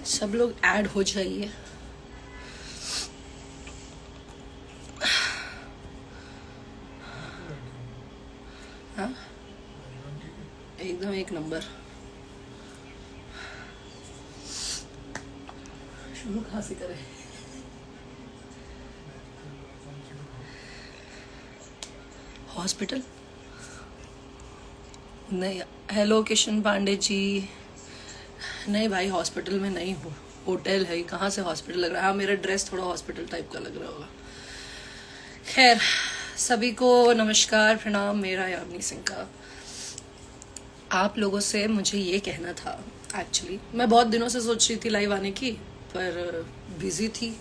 सब लोग ऐड हो जाइए। हाँ एकदम एक नंबर। शुरू कहाँ से करें? हॉस्पिटल नहीं। हेलो किशन पांडे जी। नहीं भाई हॉस्पिटल में नहीं हूँ, होटल है। कहाँ से हॉस्पिटल लग रहा है? हाँ मेरा ड्रेस थोड़ा हॉस्पिटल टाइप का लग रहा होगा। खैर सभी को नमस्कार प्रणाम, मेरा यामिनी सिंह का। आप लोगों से मुझे ये कहना था, एक्चुअली मैं बहुत दिनों से सोच रही थी लाइव आने की, पर बिजी थी।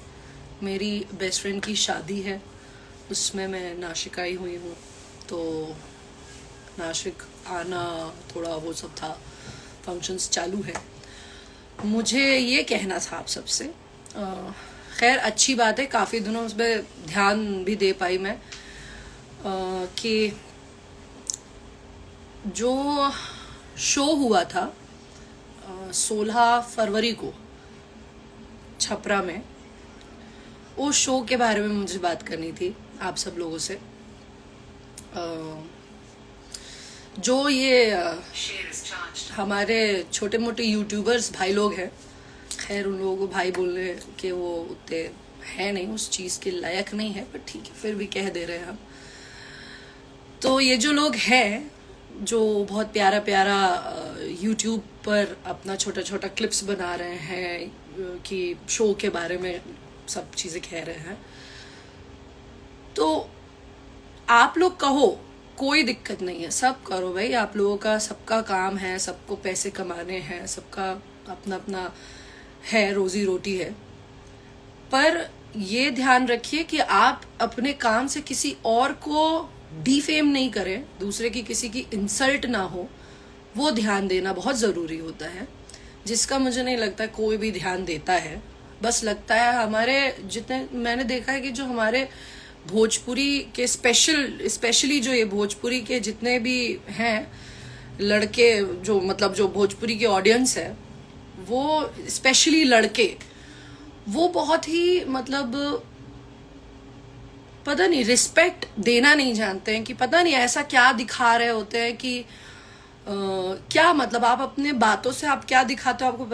मेरी बेस्ट फ्रेंड की शादी है, उसमें मैं नासिक आई हुई हूँ, तो नासिक आना थोड़ा वो सब था, फंक्शंस चालू है। मुझे ये कहना था आप सबसे, खैर अच्छी बात है, काफ़ी दिनों उस पर ध्यान भी दे पाई मैं, कि जो शो हुआ था 16 फरवरी को छपरा में, उस शो के बारे में मुझे बात करनी थी आप सब लोगों से। जो ये हमारे छोटे मोटे यूट्यूबर्स भाई लोग हैं, खैर उन लोगों को भाई बोलने के वो उतने है नहीं, उस चीज़ के लायक नहीं है, पर ठीक है फिर भी कह दे रहे हैं हम। तो ये जो लोग हैं जो बहुत प्यारा प्यारा यूट्यूब पर अपना छोटा छोटा क्लिप्स बना रहे हैं कि शो के बारे में सब चीज़ें कह रहे हैं, तो आप लोग कहो कोई दिक्कत नहीं है, सब करो भाई, आप लोगों का सबका काम है, सबको पैसे कमाने हैं, सबका अपना अपना है, रोजी रोटी है। पर ये ध्यान रखिए कि आप अपने काम से किसी और को डिफेम नहीं करें, दूसरे की किसी की इंसल्ट ना हो, वो ध्यान देना बहुत ज़रूरी होता है, जिसका मुझे नहीं लगता कोई भी ध्यान देता है। बस लगता है हमारे जितने मैंने देखा है कि जो हमारे भोजपुरी के स्पेशली जो ये भोजपुरी के जितने भी हैं लड़के, जो मतलब जो भोजपुरी की ऑडियंस है, वो स्पेशली लड़के, वो बहुत ही मतलब पता नहीं रिस्पेक्ट देना नहीं जानते हैं, कि पता नहीं ऐसा क्या दिखा रहे होते हैं कि क्या मतलब आप अपने बातों से आप क्या दिखाते हो आपको